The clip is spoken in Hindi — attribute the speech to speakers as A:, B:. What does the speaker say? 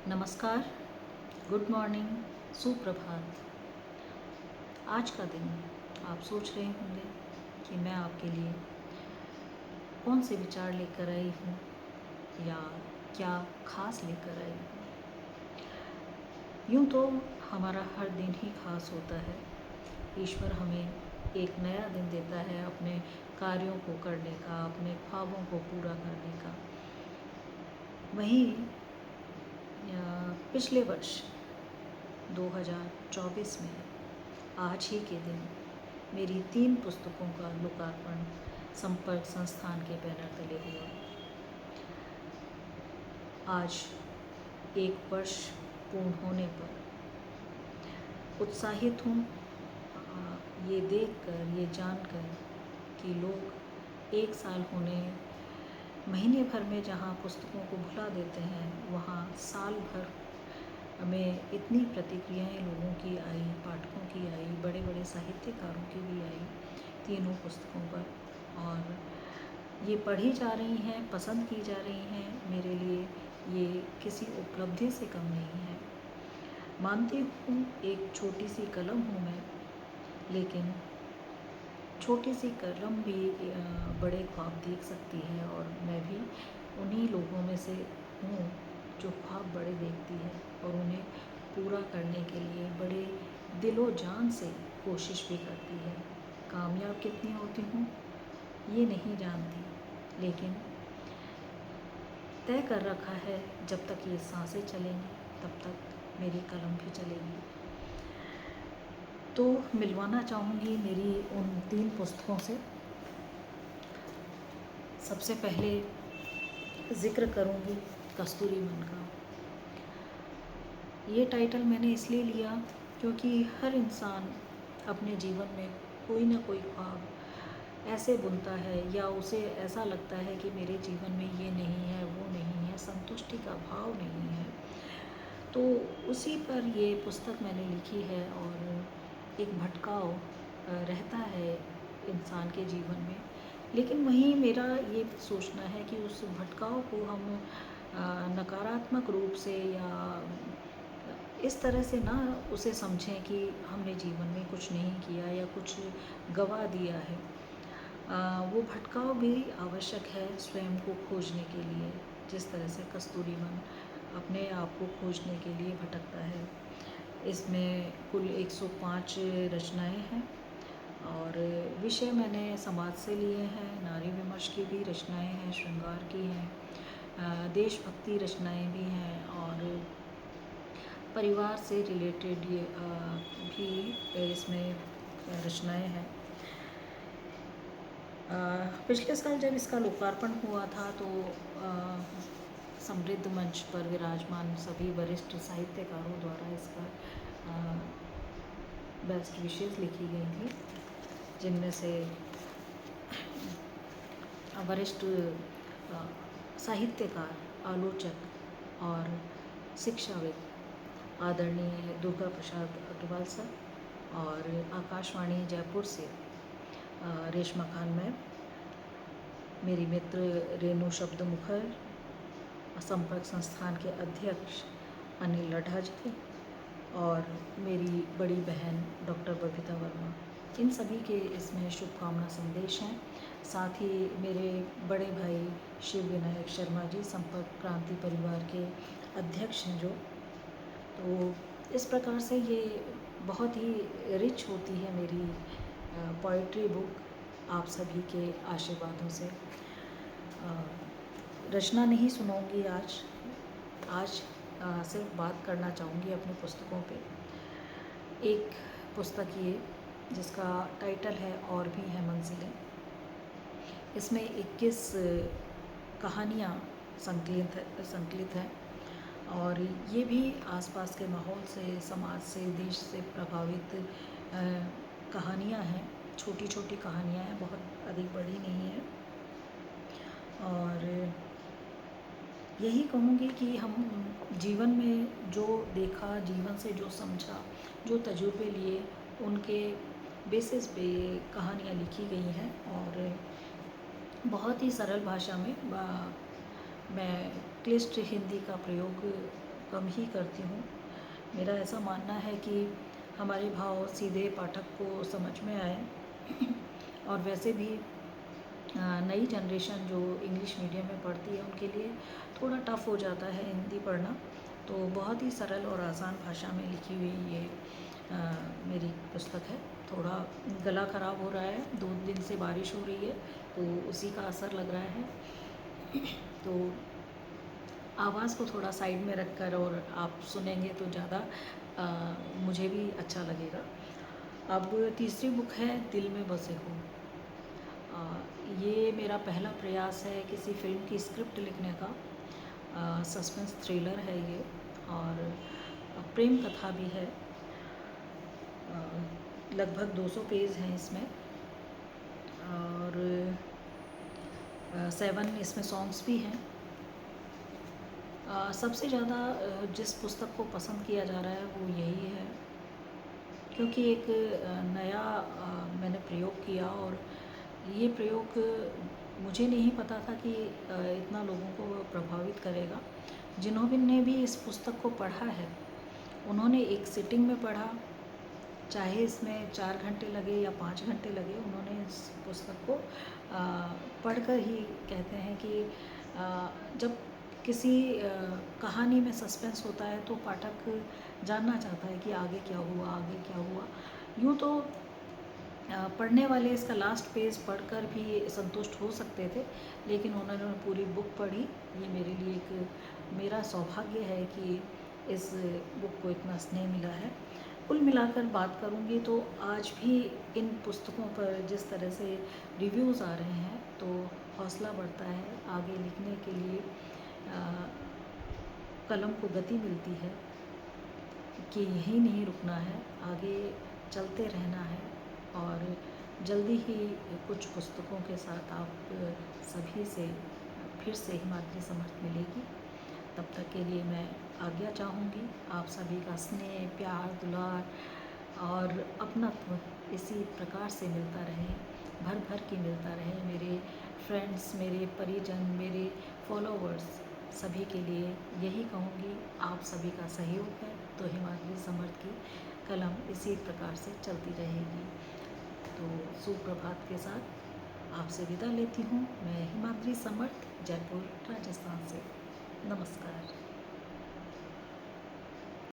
A: नमस्कार, गुड मॉर्निंग, सुप्रभात। आज का दिन आप सोच रहे होंगे कि मैं आपके लिए कौन से विचार लेकर आई हूँ या क्या खास लेकर आई हूँ। यूँ तो हमारा हर दिन ही खास होता है। ईश्वर हमें एक नया दिन देता है अपने कार्यों को करने का, अपने ख्वाबों को पूरा करने का। वहीं पिछले वर्ष 2024 में आज ही के दिन मेरी 3 पुस्तकों का लोकार्पण संपर्क संस्थान के बैनर तले हुआ। आज 1 वर्ष पूर्ण होने पर उत्साहित हूँ ये देखकर, ये जानकर कि लोग 1 साल होने महीने भर में जहाँ पुस्तकों को भुला देते हैं, वहाँ साल भर में इतनी प्रतिक्रियाएं लोगों की आई, पाठकों की आई, बड़े बड़े साहित्यकारों की भी आई तीनों पुस्तकों पर, और ये पढ़ी जा रही हैं, पसंद की जा रही हैं। मेरे लिए ये किसी उपलब्धि से कम नहीं है। मानती हूँ एक छोटी सी कलम हूँ मैं, लेकिन छोटी सी कलम भी बड़े ख्वाब देख सकती है, और मैं भी उन्हीं लोगों में से हूँ जो ख्वाब बड़े देखती है और उन्हें पूरा करने के लिए बड़े दिलो जान से कोशिश भी करती है। कामयाब कितनी होती हूँ ये नहीं जानती, लेकिन तय कर रखा है जब तक ये सांसें चलेंगी तब तक मेरी कलम भी चलेगी। तो मिलवाना चाहूँगी मेरी उन 3 पुस्तकों से। सबसे पहले ज़िक्र करूँगी कस्तूरीमन का। ये टाइटल मैंने इसलिए लिया क्योंकि हर इंसान अपने जीवन में कोई ना कोई ख्वाब ऐसे बुनता है, या उसे ऐसा लगता है कि मेरे जीवन में ये नहीं है, वो नहीं है, संतुष्टि का भाव नहीं है। तो उसी पर ये पुस्तक मैंने लिखी है, और एक भटकाव रहता है इंसान के जीवन में, लेकिन वहीं मेरा ये सोचना है कि उस भटकाव को हम नकारात्मक रूप से या इस तरह से ना उसे समझें कि हमने जीवन में कुछ नहीं किया या कुछ गवा दिया है। वो भटकाव भी आवश्यक है स्वयं को खोजने के लिए, जिस तरह से कस्तूरीमन अपने आप को खोजने के लिए भटकता है। इसमें कुल 105 रचनाएं हैं, और विषय मैंने समाज से लिए हैं, नारी विमर्श की भी रचनाएं हैं, श्रृंगार की हैं, देशभक्ति रचनाएं भी हैं, और परिवार से रिलेटेड ये भी इसमें रचनाएं हैं। पिछले साल जब इसका लोकार्पण हुआ था तो समृद्ध मंच पर विराजमान सभी वरिष्ठ साहित्यकारों द्वारा इसका बेस्ट विशेष लिखी गई थी, जिनमें से वरिष्ठ साहित्यकार, आलोचक और शिक्षाविद आदरणीय दुर्गा प्रसाद अग्रवाल सर, और आकाशवाणी जयपुर से रेशमा खान मैम, मेरी मित्र रेणु शब्द मुखर, संपर्क संस्थान के अध्यक्ष अनिल लड्ढा जी, और मेरी बड़ी बहन डॉक्टर बबीता वर्मा। इन सभी के इसमें शुभकामना संदेश हैं। साथ ही मेरे बड़े भाई शिव विनायक शर्मा जी, संपर्क क्रांति परिवार के अध्यक्ष हैं जो। तो इस प्रकार से ये बहुत ही रिच होती है मेरी पोइट्री बुक, आप सभी के आशीर्वादों से। रचना नहीं सुनाऊंगी आज सिर्फ बात करना चाहूँगी अपनी पुस्तकों पे। एक पुस्तक ये जिसका टाइटल है और भी हैं मंजिलें। इसमें 21 कहानियाँ संकलित हैं, और ये भी आसपास के माहौल से, समाज से, देश से प्रभावित कहानियाँ हैं। छोटी छोटी कहानियाँ हैं, बहुत अधिक बड़ी नहीं है। और यही कहूँगी कि हम जीवन में जो देखा, जीवन से जो समझा, जो तजुर्बे लिए, उनके बेसिस पे कहानियाँ लिखी गई हैं, और बहुत ही सरल भाषा में मैं क्लिष्ट हिंदी का प्रयोग कम ही करती हूँ। मेरा ऐसा मानना है कि हमारे भाव सीधे पाठक को समझ में आए। और वैसे भी नई जनरेशन जो इंग्लिश मीडियम में पढ़ती है उनके लिए थोड़ा टफ़ हो जाता है हिंदी पढ़ना। तो बहुत ही सरल और आसान भाषा में लिखी हुई ये मेरी पुस्तक है। थोड़ा गला ख़राब हो रहा है, 2 दिन से बारिश हो रही है तो उसी का असर लग रहा है। तो आवाज़ को थोड़ा साइड में रखकर और आप सुनेंगे तो ज़्यादा मुझे भी अच्छा लगेगा। अब तीसरी बुक है दिल में बसे हो। ये मेरा पहला प्रयास है किसी फ़िल्म की स्क्रिप्ट लिखने का। सस्पेंस थ्रिलर है ये और प्रेम कथा भी है। लगभग 200 पेज हैं इसमें और 7 इसमें सॉन्ग्स भी हैं। सबसे ज़्यादा जिस पुस्तक को पसंद किया जा रहा है वो यही है, क्योंकि एक नया मैंने प्रयोग किया और ये प्रयोग मुझे नहीं पता था कि इतना लोगों को प्रभावित करेगा। जिन्होंने भी इस पुस्तक को पढ़ा है उन्होंने एक सिटिंग में पढ़ा, चाहे इसमें 4 घंटे लगे या 5 घंटे लगे, उन्होंने इस पुस्तक को पढ़कर ही कहते हैं कि जब किसी कहानी में सस्पेंस होता है तो पाठक जानना चाहता है कि आगे क्या हुआ, आगे क्या हुआ। यूँ तो पढ़ने वाले इसका लास्ट पेज पढ़कर भी संतुष्ट हो सकते थे, लेकिन उन्होंने पूरी बुक पढ़ी। ये मेरे लिए एक मेरा सौभाग्य है कि इस बुक को इतना स्नेह मिला है। कुल मिलाकर बात करूँगी तो आज भी इन पुस्तकों पर जिस तरह से रिव्यूज़ आ रहे हैं तो हौसला बढ़ता है आगे लिखने के लिए। कलम को गति मिलती है कि यहीं नहीं रुकना है, आगे चलते रहना है। और जल्दी ही कुछ पुस्तकों के साथ आप सभी से फिर से हिमाद्री समर्थ मिलेगी। तब तक के लिए मैं आज्ञा चाहूँगी। आप सभी का स्नेह, प्यार, दुलार और अपनत्व इसी प्रकार से मिलता रहे, भर भर के मिलता रहे। मेरे फ्रेंड्स, मेरे परिजन, मेरे फॉलोवर्स सभी के लिए यही कहूँगी, आप सभी का सहयोग है तो हिमाद्री समर्थ की कलम इसी प्रकार से चलती रहेगी। तो सुप्रभात के साथ आपसे विदा लेती हूँ। मैं हिमाद्री समर्थ, जयपुर, राजस्थान से। नमस्कार।